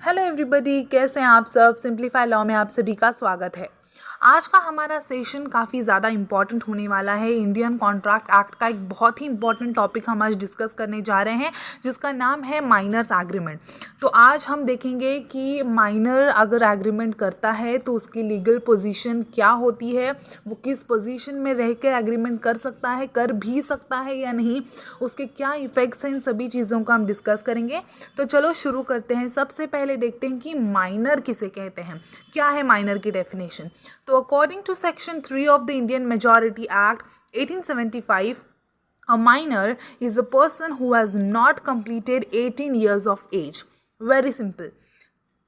Hello everybody, कैसे हैं आप सब। सिंप्लीफाई लॉ में आप सभी का स्वागत है। आज का हमारा सेशन काफ़ी ज़्यादा इम्पॉर्टेंट होने वाला है। इंडियन कॉन्ट्रैक्ट एक्ट का एक बहुत ही इंपॉर्टेंट टॉपिक हम आज डिस्कस करने जा रहे हैं, जिसका नाम है माइनर्स एग्रीमेंट। तो आज हम देखेंगे कि माइनर अगर एग्रीमेंट करता है तो उसकी लीगल पोजीशन क्या होती है, वो किस पोजीशन में रह कर एग्रीमेंट कर सकता है, कर भी सकता है या नहीं, उसके क्या इफ़ेक्ट्स हैं, इन सभी चीज़ों का हम डिस्कस करेंगे। तो चलो शुरू करते हैं। सबसे पहले देखते हैं कि माइनर किसे कहते हैं, क्या है माइनर की डेफिनेशन। तो according to section 3 of the Indian majority act 1875, a minor is a person who has not completed 18 years of age. Very simple.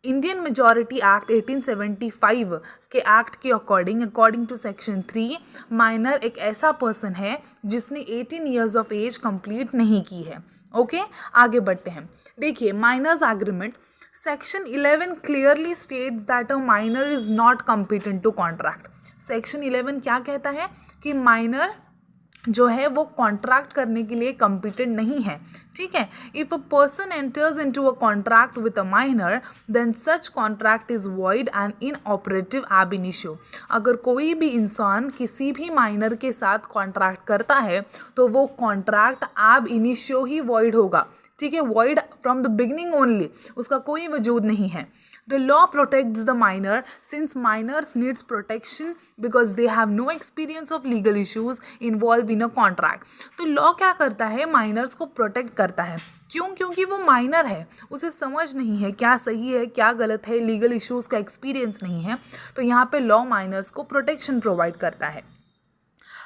Indian majority act 1875 के एक्ट के अकॉर्डिंग टू सेक्शन 3, माइनर एक ऐसा person है जिसने 18 years of as complete नहीं की है। Okay, आगे बढ़ते हैं। देखिए, minors agreement section 11 clearly states that a minor is not competent to contract. Section 11 क्या कहता है कि माइनर जो है वो कॉन्ट्रैक्ट करने के लिए कॉम्पिटेंट नहीं है। ठीक है, if a person enters into a contract with a minor then such contract is void and inoperative ab initio। अगर कोई भी इंसान किसी भी माइनर के साथ कॉन्ट्रैक्ट करता है तो वो कॉन्ट्रैक्ट ab initio ही वॉइड होगा। ठीक है, void from the beginning only, उसका कोई वजूद नहीं है। The law protects the minor since minors needs protection because they have no experience of legal issues involve in a contract. तो लॉ क्या करता है, माइनर्स को प्रोटेक्ट करता है। क्यों? क्योंकि वो माइनर है, उसे समझ नहीं है क्या सही है क्या गलत है, लीगल इश्यूज़ का एक्सपीरियंस नहीं है। तो यहाँ पे लॉ माइनर्स को प्रोटेक्शन प्रोवाइड करता है।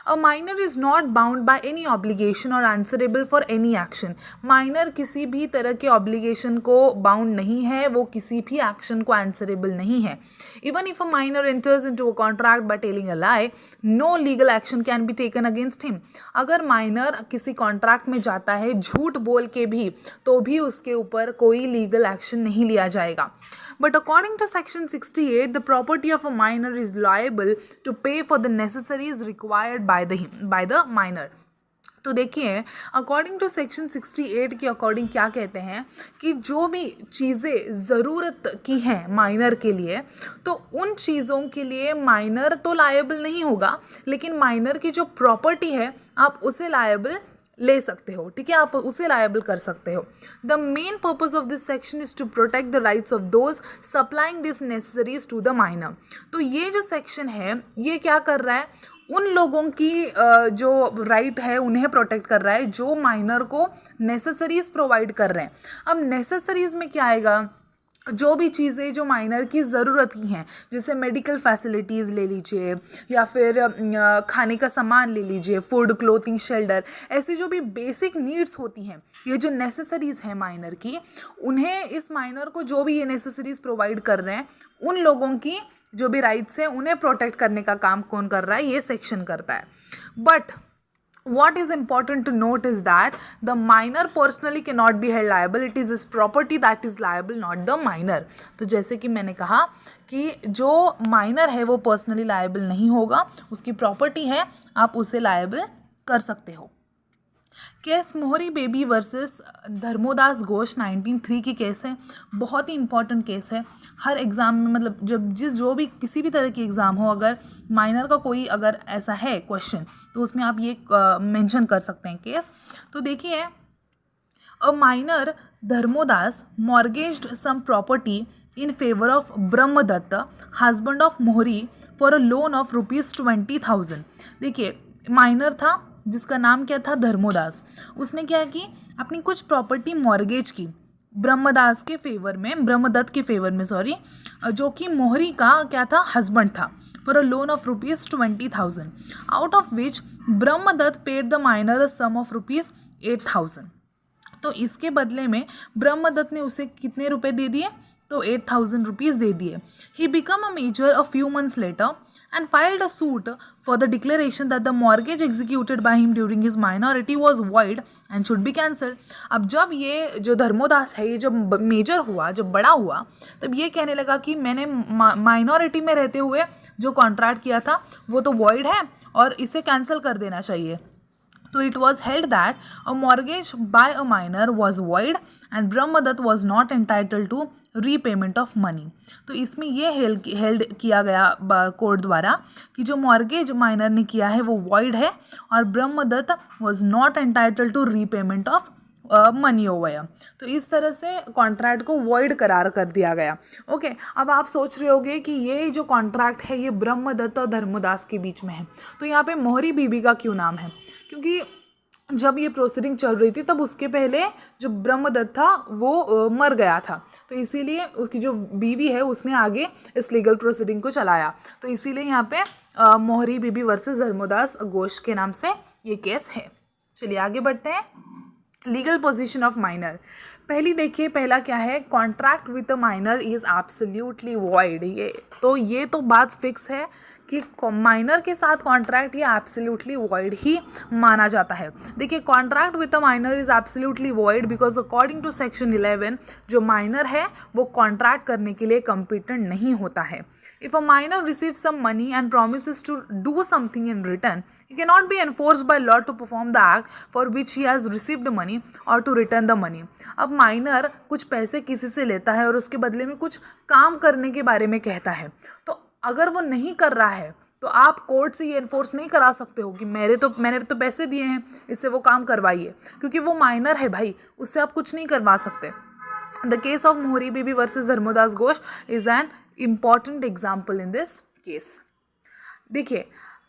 A minor is not bound by any obligation or answerable for any action. Minor किसी भी तरह के ऑब्लिगेशन को बाउंड नहीं है, वो किसी भी एक्शन को आंसरेबल नहीं है। Even if a minor enters into a contract by telling a lie, no legal action can be taken against him. अगर माइनर किसी कॉन्ट्रैक्ट में जाता है झूठ बोल के भी, तो भी उसके ऊपर कोई लीगल एक्शन नहीं लिया जाएगा। But according to section 68, the property of a minor is liable to pay for the necessaries required by the minor. तो देखिए, अकॉर्डिंग टू सेक्शन 68 के अकॉर्डिंग क्या कहते हैं कि जो भी चीज़ें ज़रूरत की हैं माइनर के लिए, तो उन चीज़ों के लिए माइनर तो लायबल नहीं होगा, लेकिन माइनर की जो प्रॉपर्टी है आप उसे लायबल ले सकते हो। ठीक है, आप उसे लायबल कर सकते हो। The main purpose of this section is to protect the rights of those supplying this necessaries to the minor. तो ये जो सेक्शन है ये क्या कर रहा है, उन लोगों की जो राइट है उन्हें प्रोटेक्ट कर रहा है जो माइनर को नेसेसरीज प्रोवाइड कर रहे हैं। अब नेसेसरीज में क्या आएगा, जो भी चीज़ें जो माइनर की ज़रूरत की हैं, जैसे मेडिकल फैसिलिटीज़ ले लीजिए या फिर खाने का सामान ले लीजिए, फूड, क्लोथिंग, शेल्टर, ऐसी जो भी बेसिक नीड्स होती हैं, ये जो नेसेसरीज़ हैं माइनर की, उन्हें इस माइनर को जो भी ये नेसेसरीज़ प्रोवाइड कर रहे हैं, उन लोगों की जो भी राइट्स हैं उन्हें प्रोटेक्ट करने का काम कौन कर रहा है, ये सेक्शन करता है। But what is important to note is that the minor personally cannot be held liable. It is his property that is liable, not the minor. तो जैसे कि मैंने कहा कि जो माइनर है वो पर्सनली लायबल नहीं होगा, उसकी प्रॉपर्टी है, आप उसे लायबल कर सकते हो। केस मोहरी बेबी वर्सेस धर्मोदास घोष 1903 की केस है, बहुत ही इंपॉर्टेंट केस है। हर एग्ज़ाम में, मतलब जो भी किसी भी तरह की एग्ज़ाम हो, अगर माइनर का कोई अगर ऐसा है क्वेश्चन, तो उसमें आप ये मेंशन कर सकते हैं केस। तो देखिए, a minor Dharmodas mortgaged some property in favor of Brahmadatta husband of Mohori for a loan of ₹20,000। देखिए, माइनर था जिसका नाम क्या था, धर्मोदास। उसने क्या की, अपनी कुछ प्रॉपर्टी मॉर्गेज की ब्रह्मदास के फेवर में, ब्रह्मदत्त के फेवर में, सॉरी, जो कि मोहरी का क्या था, हस्बैंड था, for a loan of ₹20,000, out of which Brahmadatt paid the minor a sum of ₹8,000। तो इसके बदले में ब्रह्मदत्त ने उसे कितने रुपए दे दिए, तो 8,000 रुपीज़ दे दिए। He become a major a few months later and filed a suit for the declaration that the mortgage executed by him during his minority was void and should be cancelled. अब जब ये जो धर्मोदास है, ये जब major हुआ, जब बड़ा हुआ, तब ये कहने लगा कि मैंने माइनॉरिटी में रहते हुए जो कॉन्ट्रैक्ट किया था वो तो void है और इसे कैंसिल कर देना चाहिए। So it was held that a mortgage by a minor was void and Brahmadatta was not entitled to repayment of money. तो इसमें ये हेल्ड किया गया कोर्ट द्वारा कि जो मॉर्गेज माइनर ने किया है वो वॉइड है और Brahmadatt was not entitle to repayment of money over. तो इस तरह से कॉन्ट्रैक्ट को वॉइड करार कर दिया गया। ओके, अब आप सोच रहे होगे कि ये जो कॉन्ट्रैक्ट है ये ब्रह्मदत्त और धर्मदास के बीच में है, तो यहाँ पे मोहरी बीबी का क्यों नाम है? क्योंकि जब ये प्रोसीडिंग चल रही थी तब उसके पहले जो ब्रह्मदत्त था वो मर गया था, तो इसीलिए उसकी जो बीवी है उसने आगे इस लीगल प्रोसीडिंग को चलाया। तो इसीलिए यहाँ पे मोहरी बीबी वर्सेस धर्मदास घोष के नाम से ये केस है। चलिए आगे बढ़ते हैं। Legal position of minor. पहली देखिए, पहला क्या है? Contract with a minor is absolutely void. ये तो बात फिक्स है कि माइनर के साथ कॉन्ट्रैक्ट ये एब्सोल्युटली वॉइड ही माना जाता है। देखिए, contract with a minor is absolutely void because according to section 11 जो माइनर है वो कॉन्ट्रैक्ट करने के लिए कॉम्पिटेंट नहीं होता है। If a minor receives some money and promises to do something in return, he cannot be enforced by law to perform the act for which he has received money or to return the money। अब minor कुछ पैसे किसी से लेता है और उसके बदले में कुछ काम करने के बारे में कहता है, तो अगर वो नहीं कर रहा है तो आप कोर्ट से ये एनफोर्स नहीं करा सकते हो कि मैंने तो पैसे दिए हैं, इससे वो काम करवाइए, क्योंकि वो माइनर है भाई, उससे आप कुछ नहीं करवा सकते। The case of Mohori Bibee versus Dharmadas Ghose is an important example in this case. देखिए,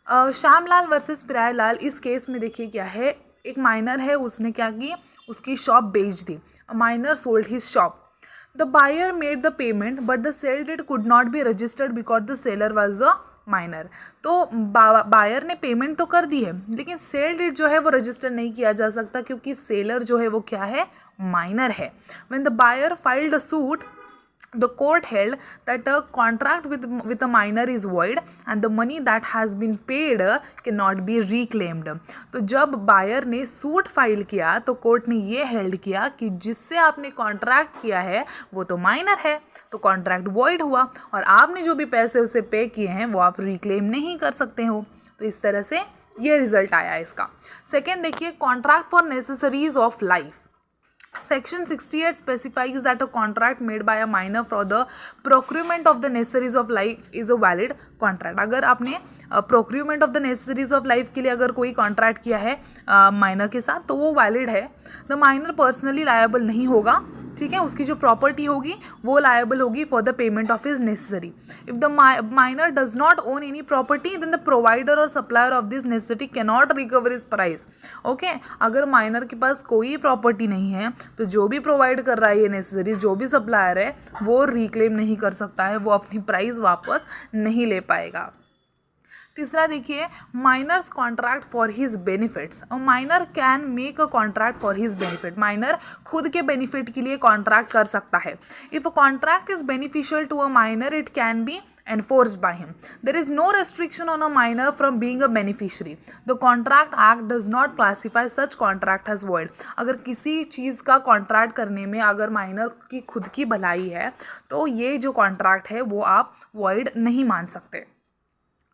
श्यामलाल वर्सेस प्रियालाल, इस केस में देखिए क्या है, एक माइनर है, उसने क्या की, उसकी शॉप बेच दी। Minor sold his shop. The buyer made the payment but the sale deed could not be registered because the seller was the minor. तो बायर ने पेमेंट तो कर दी है लेकिन सेल डेट जो है वो रजिस्टर नहीं किया जा सकता क्योंकि सेलर जो है वो क्या है, माइनर है। When the buyer filed a suit, the court held that a contract with a minor is void and the money that has been paid cannot be reclaimed। तो जब बायर ने सूट फाइल किया तो court ने ये held किया कि जिससे आपने कॉन्ट्रैक्ट किया है वो तो माइनर है, तो कॉन्ट्रैक्ट वॉइड हुआ और आपने जो भी पैसे उसे पे किए हैं वो आप रिक्लेम नहीं कर सकते हो। तो इस तरह से ये रिजल्ट आया इसका। सेकेंड देखिए, contract for necessaries of life. Section 68 specifies that a contract made by a minor for the procurement of the necessaries of life is a valid contract। अगर आपने procurement of the necessaries of life के लिए अगर कोई contract किया है minor के साथ तो वो वैलिड है। द माइनर पर्सनली लायबल नहीं होगा, ठीक है, उसकी जो प्रॉपर्टी होगी वो लायबल होगी for the payment of his necessary. If the minor does not own any property then the provider or supplier of this necessity can not recover his price. Okay, अगर माइनर के पास कोई property नहीं है तो जो भी प्रोवाइड कर रहा है ये नेसेसरी, जो भी सप्लायर है वो रिक्लेम नहीं कर सकता है, वो अपनी प्राइस वापस नहीं ले पाएगा। तीसरा देखिए, minors contract for his benefits. Minor can make a contract for his benefit. Minor खुद के बेनिफिट के लिए कॉन्ट्रैक्ट कर सकता है। If a contract is beneficial to a minor it can be enforced by him। There is no restriction on a minor from being a beneficiary। The Contract Act does not classify such contract as void। अगर किसी चीज़ का contract करने में अगर minor की खुद की भलाई है तो ये जो कॉन्ट्रैक्ट है वो आप void नहीं मान सकते।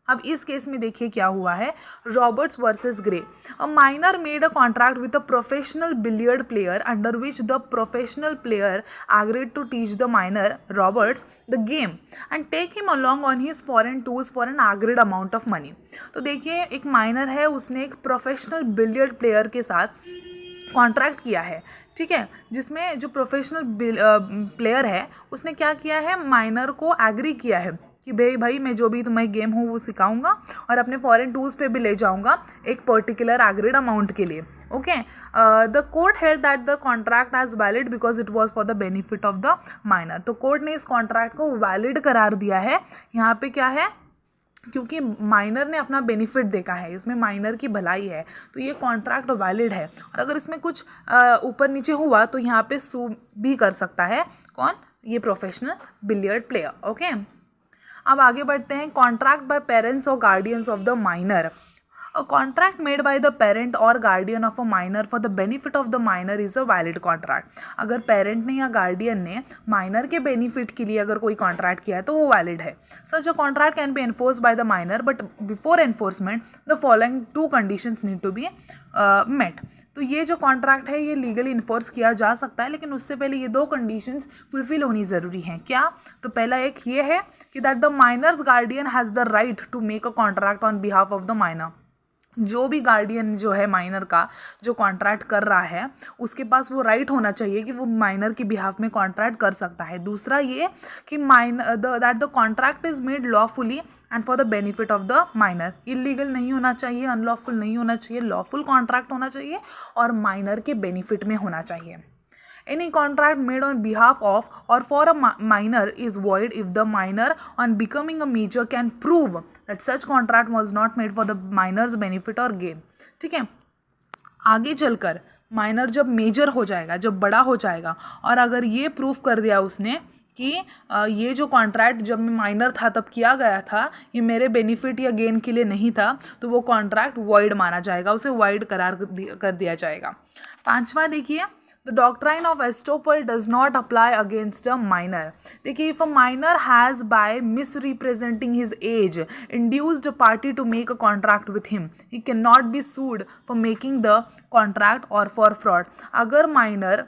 अब इस केस में देखिए क्या हुआ है, Roberts versus Grey. A minor made a contract with a professional billiard player under which the professional player agreed to teach the minor Roberts the game and take him along on his foreign tours for an agreed amount of money. तो देखिए, एक minor है, उसने एक professional billiard player के साथ contract किया है, ठीक है, जिसमें जो प्रोफेशनल प्लेयर है उसने क्या किया है, माइनर को एग्री किया है कि भाई मैं जो भी तुम्हें गेम हूँ वो सिखाऊंगा और अपने फॉरेन टूर्स पे भी ले जाऊंगा एक पर्टिकुलर एग्रीड अमाउंट के लिए। Okay, the court held that the contract as valid because it was for the benefit of the minor. तो कोर्ट ने इस कॉन्ट्रैक्ट को वैलिड करार दिया है। यहाँ पे क्या है, क्योंकि माइनर ने अपना बेनिफिट देखा है, इसमें माइनर की भलाई है, तो ये कॉन्ट्रैक्ट वैलिड है। और अगर इसमें कुछ ऊपर नीचे हुआ तो यहाँ पे सू भी कर सकता है, कौन, ये प्रोफेशनल बिलियर्ड प्लेयर। ओके, अब आगे बढ़ते हैं। कॉन्ट्रैक्ट बाय पेरेंट्स और guardians of the minor. A contract made by the parent or guardian of a minor for the benefit of the minor is a valid contract. अगर parent ने या guardian ने minor के benefit के लिए अगर कोई कॉन्ट्रैक्ट किया है तो वो वैलिड है. Such a contract can be enforced by the minor, but before enforcement the following two conditions need to be met. तो ये जो कॉन्ट्रैक्ट है ये लीगली इन्फोर्स किया जा सकता है, लेकिन उससे पहले ये दो कंडीशंस फुलफिल होनी ज़रूरी हैं. क्या? तो पहला एक ये है कि that the minors guardian has the right to make a contract on behalf of the minor. जो भी गार्डियन जो है माइनर का जो कॉन्ट्रैक्ट कर रहा है उसके पास वो राइट होना चाहिए कि वो माइनर के बिहाफ में कॉन्ट्रैक्ट कर सकता है. दूसरा ये कि that the contract is made lawfully and for the benefit of the minor. Illegal नहीं होना चाहिए, अनलॉफुल नहीं होना चाहिए, लॉफुल कॉन्ट्रैक्ट होना चाहिए और माइनर के बेनिफिट में होना चाहिए. Any contract made on behalf of or for a minor is void if the minor on becoming a major can prove that such contract was not made for the minor's benefit or gain. ठीक है, आगे चलकर minor जब major हो जाएगा, जब बड़ा हो जाएगा और अगर ये प्रूफ कर दिया उसने कि ये जो कॉन्ट्रैक्ट जब मैं माइनर था तब किया गया था ये मेरे बेनिफिट या गेन के लिए नहीं था, तो वो कॉन्ट्रैक्ट वॉइड माना जाएगा, उसे वॉइड करार कर दिया जाएगा. पांचवा देखिए, The doctrine of estoppel does not apply against a minor. देखिए, if a minor has by misrepresenting his age induced a party to make a contract with him, he cannot be sued for making the contract or for fraud. अगर minor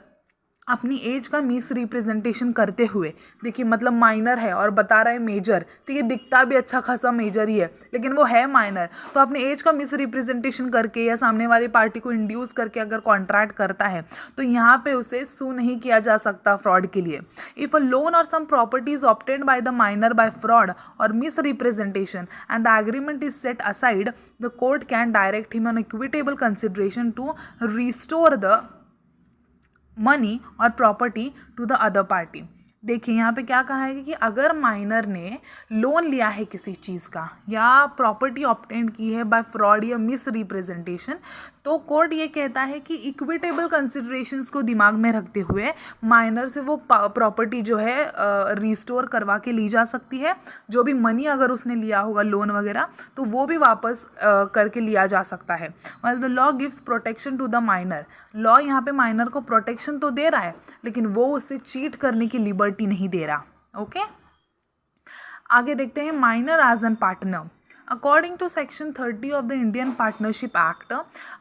अपनी as का miss representation करते हुए, देखिए मतलब minor है और बता रहा है मेजर, ठीक है, दिखता भी अच्छा खासा मेजर ही है लेकिन वो है माइनर, तो अपने एज का मिस रिप्रेजेंटेशन करके या सामने वाली पार्टी को इंड्यूस करके अगर कॉन्ट्रैक्ट करता है तो यहाँ पे उसे सू नहीं किया जा सकता फ्रॉड के लिए. If a loan or some property is obtained by the minor by fraud or misrepresentation and the agreement is set aside, the court can direct him on equitable consideration to restore the money or property to the other party. देखिए यहाँ पे क्या कहा है कि अगर minor ने loan लिया है किसी चीज़ का या प्रॉपर्टी ऑब्टेन की है बाय फ्रॉड या मिस रिप्रेजेंटेशन, तो कोर्ट ये कहता है कि इक्विटेबल कंसिडरेशंस को दिमाग में रखते हुए माइनर से वो प्रॉपर्टी जो है रिस्टोर करवा के ली जा सकती है. जो भी मनी अगर उसने लिया होगा लोन वगैरह तो वो भी वापस करके लिया जा सकता है. Well the law gives protection to the minor. Law यहाँ पे माइनर को प्रोटेक्शन तो दे रहा है लेकिन वो उससे चीट करने की लिबर्टी नहीं दे रहा. ओके, आगे देखते हैं minor as an partner. According to Section 30 of the Indian Partnership Act,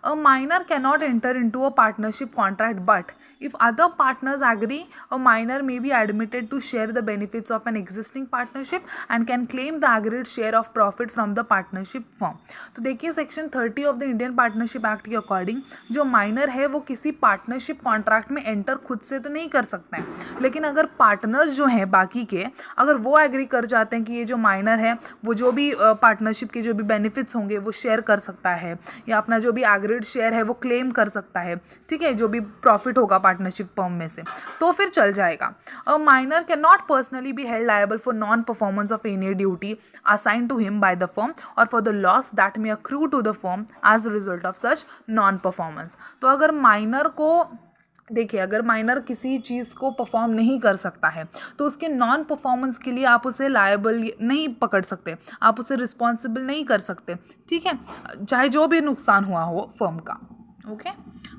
a minor cannot enter into a partnership contract, but if other partners agree, a minor may be admitted to share the benefits of an existing partnership and can claim the agreed share of profit from the partnership firm. तो देखिए Section 30 of the Indian Partnership Act के according जो minor है वो किसी partnership contract में enter खुद से तो नहीं कर सकते हैं, लेकिन अगर पार्टनर्स जो हैं बाकी के अगर वो एग्री कर जाते हैं कि ये जो माइनर है वो जो भी पार्टनरशिप के जो भी बेनिफिट्स होंगे वो शेयर कर सकता है या अपना जो भी एग्रीड शेयर है वो क्लेम कर सकता है, ठीक है, जो भी प्रॉफिट होगा पार्टनरशिप फर्म में से, तो फिर चल जाएगा. A minor can not personally be held liable for non performance of any duty assigned to him by the firm or for the loss that may accrue to the firm as a result of such non performance. तो अगर minor को देखिए, अगर minor किसी चीज़ को perform नहीं कर सकता है तो उसके नॉन परफॉर्मेंस के लिए आप उसे लायबल नहीं पकड़ सकते, आप उसे रिस्पॉन्सिबल नहीं कर सकते, ठीक है, चाहे जो भी नुकसान हुआ हो फर्म का. Okay,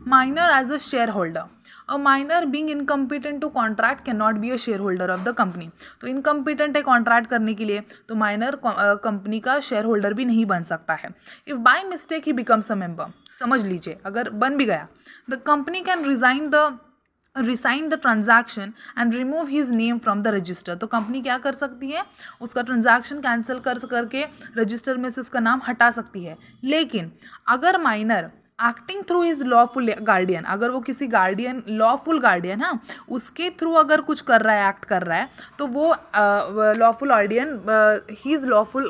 minor as a share holder. A minor being incompetent to contract can not be a share holder of the company. तो इनकम्पिटेंट है कॉन्ट्रैक्ट करने के लिए तो माइनर कंपनी का शेयर होल्डर भी नहीं बन सकता है. If by mistake he becomes a member, समझ लीजिए अगर बन भी गया, the company can resign the transaction and remove his name from the register. तो कंपनी क्या कर सकती है, उसका ट्रांजैक्शन कैंसिल करके रजिस्टर में से उसका नाम हटा सकती है. लेकिन अगर minor acting through his lawful guardian, अगर वो किसी गार्डियन लॉफुल गार्डियन हाँ उसके थ्रू अगर कुछ कर रहा है, एक्ट कर रहा है, तो वो lawful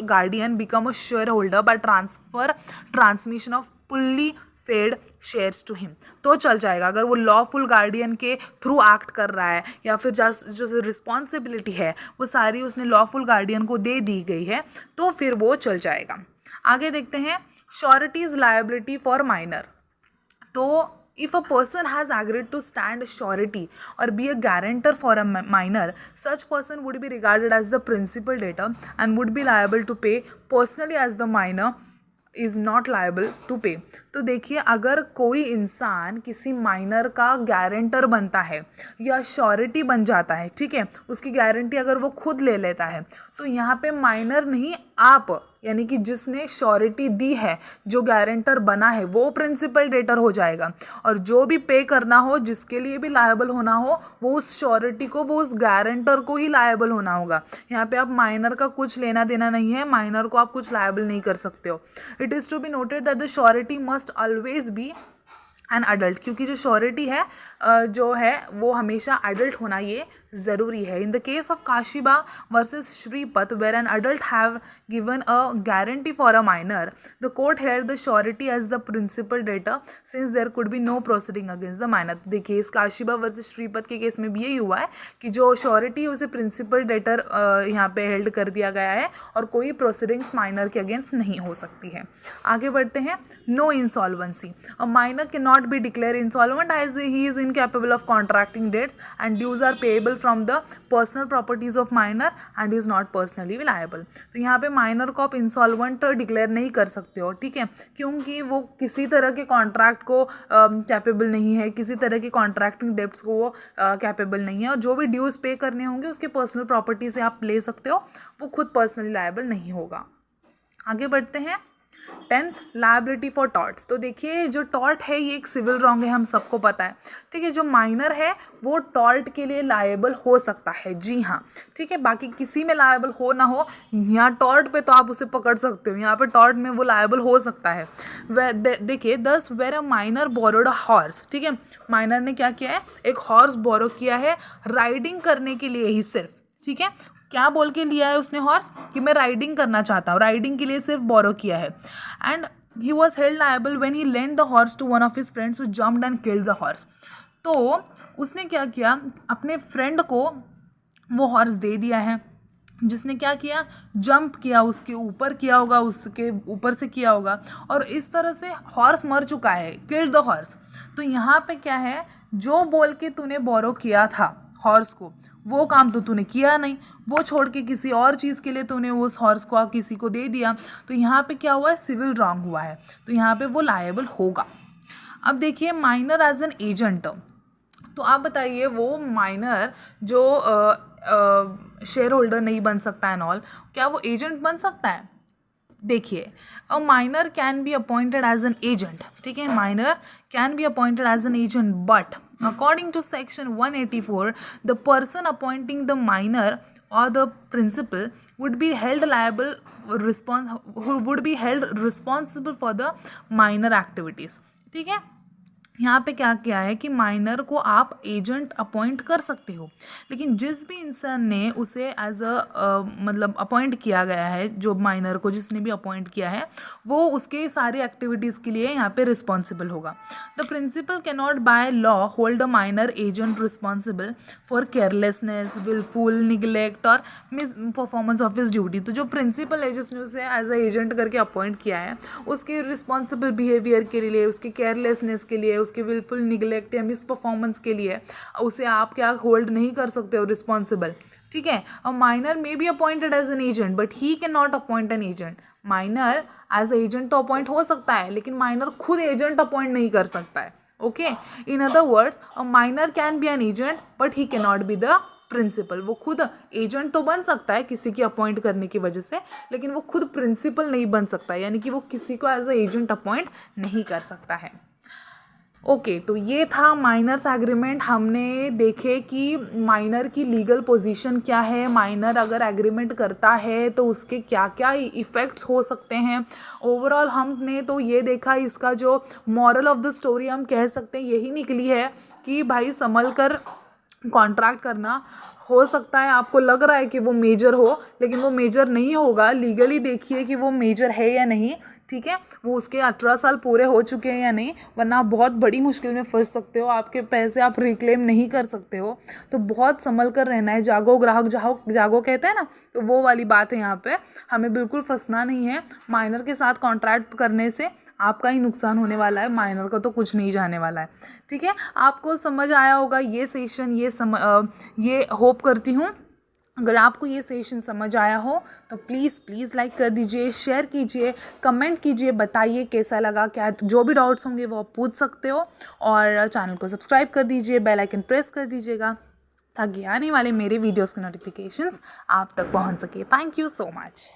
guardian become a share holder by transmission of fully paid shares to him. तो चल जाएगा अगर वो लॉफुल गार्डियन के थ्रू एक्ट कर रहा है या फिर जो रिस्पॉन्सिबिलिटी है वो सारी उसने लॉफुल गार्डियन को दे दी गई है तो फिर वो चल जाएगा. आगे देखते हैं श्योरिटीज लायबिलिटी फॉर माइनर. तो if a person has agreed to stand surety or be a guarantor for a minor, such person would be regarded as the principal debtor and would be liable to pay personally as the minor is not liable to pay. तो देखिए, अगर कोई इंसान किसी minor का guarantor बनता है या श्योरिटी बन जाता है, ठीक है, उसकी गारंटी अगर वो खुद ले लेता है, तो यहाँ पे माइनर नहीं, आप यानी कि जिसने श्योरिटी दी है, जो गारंटर बना है, वो प्रिंसिपल डेटर हो जाएगा। और जो भी पे करना हो, जिसके लिए भी लायबल होना हो, वो उस श्योरिटी को, वो उस गारंटर को ही लायबल होना होगा। यहाँ पे आप माइनर का कुछ लेना देना नहीं है, माइनर को आप कुछ लायबल नहीं कर सकते हो। It is to be noted that the surety must always be an adult, क्योंकि जो श्योरिटी है जो है वो हमेशा अडल्ट होना ये ज़रूरी है। In the case of Kashiba versus Shripat, where an adult have given a guarantee for a minor, the court held the surety as the principal debtor since there could be no proceeding against the minor. देखिए, इस काशीबा versus Shripat के case में भी यही हुआ है कि जो श्योरिटी है उसे प्रिंसिपल डेटर यहाँ पे हेल्ड कर दिया गया है और कोई प्रोसीडिंग्स माइनर के अगेंस्ट नहीं हो सकती है। आगे बढ़ते हैं। No insolvency, a minor can not be declare insolvent as he is incapable of contracting debts and dues are payable from the personal properties of minor and is not personally liable. तो यहाँ पे minor को आप insolvent declare नहीं कर सकते हो, ठीक है, क्योंकि वो किसी तरह के कॉन्ट्रैक्ट को कैपेबल नहीं है, किसी तरह की कॉन्ट्रैक्टिंग डेट्स को वो कैपेबल नहीं है, और जो भी ड्यूज पे करने होंगे उसके पर्सनल प्रॉपर्टी से आप ले सकते हो, वो खुद पर्सनली लायबल नहीं होगा। आगे बढ़ते हैं। 10th, liability for torts. तो देखिए, जो टॉर्ट है ये एक सिविल रॉन्ग है, हम सबको पता है, ठीक है। जो माइनर है वो टॉर्ट के लिए लायबल हो सकता है, जी हाँ, ठीक है। बाकी किसी में लायबल हो ना हो, यहाँ टॉर्ट पे तो आप उसे पकड़ सकते हो, यहाँ पे टॉर्ट में वो लायबल हो सकता है। देखिए, 10 were a minor borrowed a horse, ठीक है, माइनर ने क्या किया है, एक हॉर्स बोरो किया है राइडिंग करने के लिए ही सिर्फ, ठीक है। क्या बोल के लिया है उसने हॉर्स, कि मैं राइडिंग करना चाहता हूँ, राइडिंग के लिए सिर्फ बोरो किया है। And he was held liable when he lend the horse to one of his friends who jumped and killed the horse. तो उसने क्या किया, अपने फ्रेंड को वो हॉर्स दे दिया है, जिसने क्या किया, जंप किया, उसके ऊपर किया होगा, उसके ऊपर से किया होगा, और इस तरह से हॉर्स मर चुका है, किल्ड द हॉर्स। तो यहाँ पे क्या है, जो बोल के तूने बोरो किया था हॉर्स को, वो काम तो तूने किया नहीं, वो छोड़ के किसी और चीज़ के लिए तूने उस हॉर्स को किसी को दे दिया, तो यहाँ पे क्या हुआ है, सिविल रॉन्ग हुआ है, तो यहाँ पे वो लायबल होगा। अब देखिए, माइनर एज एन एजेंट, तो आप बताइए, वो माइनर जो शेयर होल्डर नहीं बन सकता है ऑल, क्या वो एजेंट बन सकता है? देखिए, a minor can be appointed as an agent, ठीक है, minor can be appointed as an agent, but according to section 184, the person appointing the minor or the principal would be held responsible for the minor activities, ठीक है। यहाँ पे क्या किया है कि माइनर को आप एजेंट अपॉइंट कर सकते हो, लेकिन जिस भी इंसान ने उसे एज मतलब अपॉइंट किया गया है, जो माइनर को जिसने भी अपॉइंट किया है, वो उसके सारी एक्टिविटीज़ के लिए यहाँ पे रिस्पॉन्सिबल होगा। The principal can not by law hold a minor agent responsible for carelessness, wilful neglect or misperformance of his duty. तो जो प्रिंसिपल है जिसने उसे एज अ एजेंट करके अपॉइंट किया है, उसके रिस्पॉन्सिबल बिहेवियर के लिए, उसके केयरलेसनेस के लिए, उसके विलफुल निगलेक्ट या मिस परफॉर्मेंस के लिए उसे आप क्या होल्ड नहीं कर सकते हो रिस्पॉन्सिबल, ठीक है। A minor may be appointed as an agent but he can not appoint an agent. Minor as agent तो अपॉइंट हो सकता है, लेकिन माइनर खुद एजेंट अपॉइंट नहीं कर सकता है, okay. In other words, a minor can be an agent but he can not be the principal. वो खुद एजेंट तो बन सकता है किसी की अपॉइंट करने की वजह से, लेकिन वो खुद प्रिंसिपल नहीं बन सकता, यानी कि वो किसी को एज अ एजेंट अपॉइंट नहीं कर सकता है। ओके, तो ये था माइनर्स एग्रीमेंट। हमने देखे कि माइनर की लीगल पोजीशन क्या है, माइनर अगर एग्रीमेंट करता है तो उसके क्या क्या इफ़ेक्ट्स हो सकते हैं। ओवरऑल हमने तो ये देखा, इसका जो मॉरल ऑफ द स्टोरी हम कह सकते हैं यही निकली है कि भाई संभल कर कॉन्ट्रैक्ट करना। हो सकता है आपको लग रहा है कि वो मेजर हो, लेकिन वो मेजर नहीं होगा। लीगली देखिए कि वो मेजर है या नहीं, ठीक है, वो उसके 18 साल पूरे हो चुके हैं या नहीं, वरना आप बहुत बड़ी मुश्किल में फंस सकते हो, आपके पैसे आप रिक्लेम नहीं कर सकते हो। तो बहुत संभल कर रहना है। जागो ग्राहक जागो कहते हैं ना, तो वो वाली बात है यहाँ पे। हमें बिल्कुल फंसना नहीं है। माइनर के साथ कॉन्ट्रैक्ट करने से आपका ही नुकसान होने वाला है, माइनर का तो कुछ नहीं जाने वाला है, ठीक है। आपको समझ आया होगा ये सेशन, ये होप करती हूँ अगर आपको ये सेशन समझ आया हो तो प्लीज़ लाइक कर दीजिए, शेयर कीजिए, कमेंट कीजिए, बताइए कैसा लगा। क्या जो भी डाउट्स होंगे वो आप पूछ सकते हो, और चैनल को सब्सक्राइब कर दीजिए, बेल आइकन प्रेस कर दीजिएगा ताकि आने वाले मेरे वीडियोस के नोटिफिकेशंस आप तक पहुंच सके। Thank you so much.